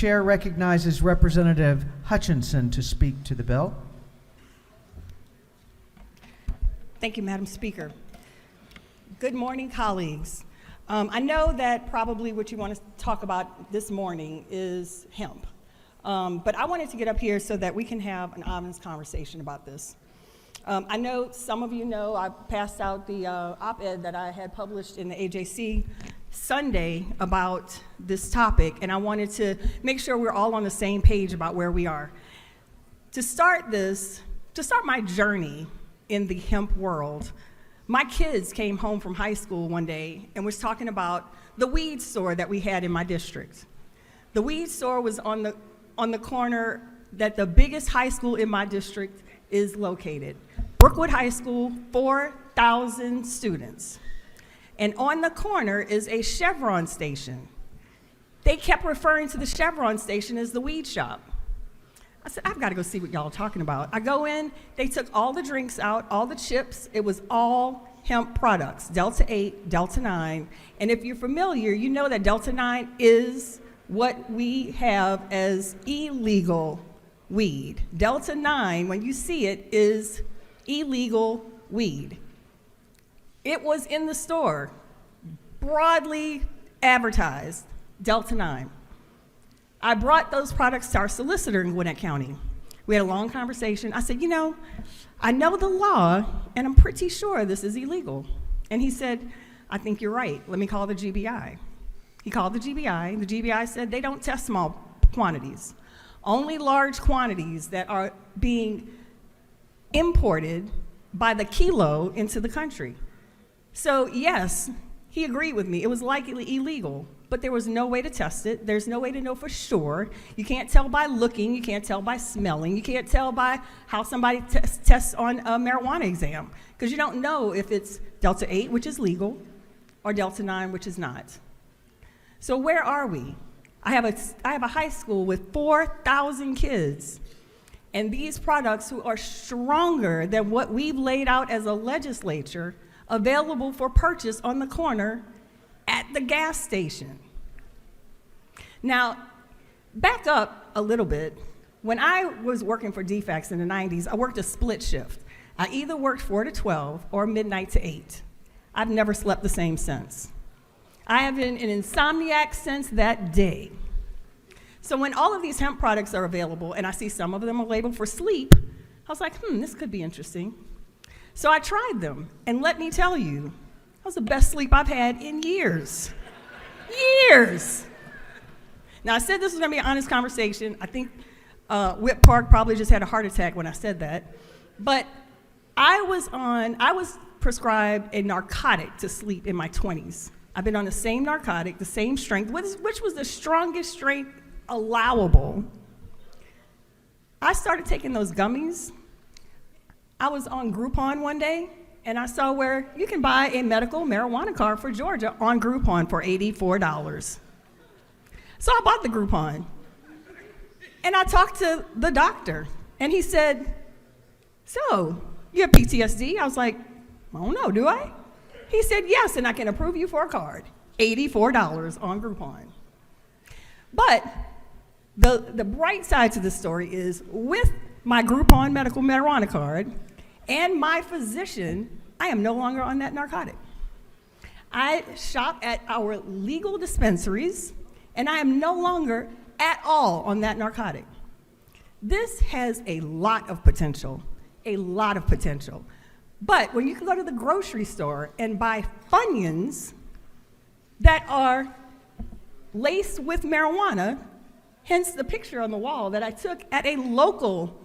chair recognizes Representative Hutchinson to speak to the bill. Thank you, Madam Speaker. Good morning, colleagues. I know that probably what you want to talk about this morning is hemp, but I wanted to get up here so that we can have an honest conversation about this. I know some of you know I passed out the op-ed that I had published in the AJC Sunday about this topic, and I wanted to make sure we're all on the same page about where we are. To start my journey in the hemp world, my kids came home from high school one day and was talking about the weed store that we had in my district. The weed store was on the corner that the biggest high school in my district is located. Brookwood High School, 4,000 students. And on the corner is a Chevron station. They kept referring to the Chevron station as the weed shop. I said, I've got to go see what y'all are talking about. I go in, they took all the drinks out, all the chips. It was all hemp products, Delta 8, Delta 9. And if you're familiar, you know that Delta 9 is what we have as illegal weed. Delta 9, when you see it, is illegal weed. It was in the store, broadly advertised, Delta 9. I brought those products to our solicitor in Gwinnett County. We had a long conversation. I said, I know the law, and I'm pretty sure this is illegal. And he said, I think you're right. Let me call the GBI. He called the GBI. The GBI said they don't test small quantities, only large quantities that are being imported by the kilo into the country. So yes, he agreed with me. It was likely illegal, but there was no way to test it. There's no way to know for sure. You can't tell by looking. You can't tell by smelling. You can't tell by how somebody tests on a marijuana exam, because you don't know if it's Delta 8, which is legal, or Delta 9, which is not. So where are we? I have a high school with 4,000 kids, and these products who are stronger than what we've laid out as a legislature available for purchase on the corner at the gas station. Now, back up a little bit. When I was working for DFAX in the 90s, I worked a split shift. I either worked 4 to 12 or midnight to 8. I've never slept the same since. I have been an insomniac since that day. So when all of these hemp products are available, and I see some of them are labeled for sleep, I was like, this could be interesting. So I tried them, and let me tell you, that was the best sleep I've had in years. Years! Now, I said this was gonna be an honest conversation. I think Whip Park probably just had a heart attack when I said that. But I was prescribed a narcotic to sleep in my 20s. I've been on the same narcotic, the same strength, which was the strongest strength allowable. I started taking those gummies. I was on Groupon one day, and I saw where you can buy a medical marijuana card for Georgia on Groupon for $84. So I bought the Groupon, and I talked to the doctor, and he said, so, you have PTSD? I was like, I don't know, do I? He said, yes, and I can approve you for a card, $84 on Groupon. But the bright side to this story is, with my Groupon medical marijuana card and my physician, I am no longer on that narcotic. I shop at our legal dispensaries, and I am no longer at all on that narcotic. This has a lot of potential, a lot of potential. But when you can go to the grocery store and buy Funyuns that are laced with marijuana, hence the picture on the wall that I took at a local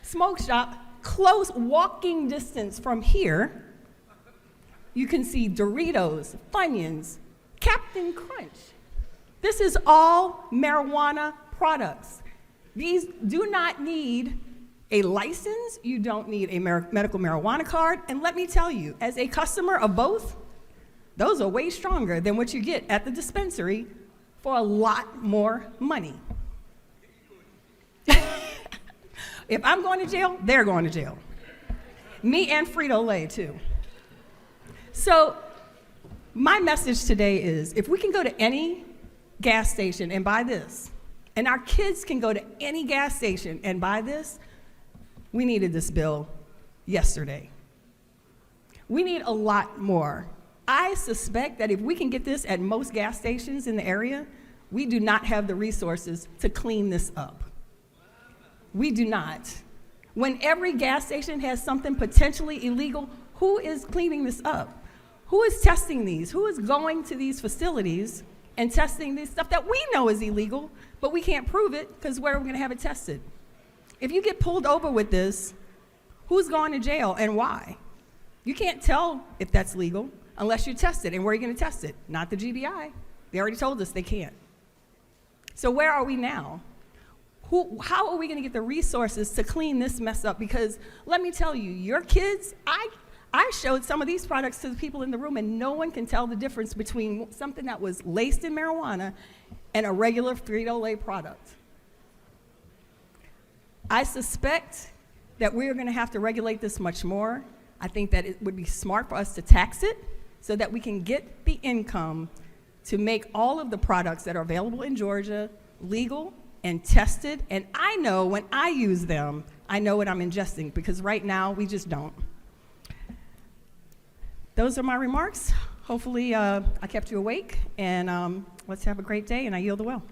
smoke shop close walking distance from here, you can see Doritos, Funyuns, Captain Crunch. This is all marijuana products. These do not need a license. You don't need a medical marijuana card. And let me tell you, as a customer of both, those are way stronger than what you get at the dispensary for a lot more money. If I'm going to jail, they're going to jail. Me and Frito-Lay, too. So my message today is, if we can go to any gas station and buy this, And our kids can go to any gas station and buy this. We needed this bill yesterday. We need a lot more. I suspect that if we can get this at most gas stations in the area, we do not have the resources to clean this up. We do not. When every gas station has something potentially illegal, who is cleaning this up? Who is testing these? Who is going to these facilities and testing this stuff that we know is illegal, but we can't prove it because where are we going to have it tested? If you get pulled over with this, who's going to jail and why? You can't tell if that's legal unless you test it. And where are you going to test it? Not the GBI. They already told us they can't. So where are we now? How are we going to get the resources to clean this mess up? Because let me tell you, your kids, I showed some of these products to the people in the room, and no one can tell the difference between something that was laced in marijuana and a regular Frito-Lay product. I suspect that we're going to have to regulate this much more. I think that it would be smart for us to tax it so that we can get the income to make all of the products that are available in Georgia legal and tested. And I know when I use them, I know what I'm ingesting, because right now we just don't. Those are my remarks. Hopefully I kept you awake, and let's have a great day, and I yield the well.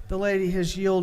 The lady has yielded.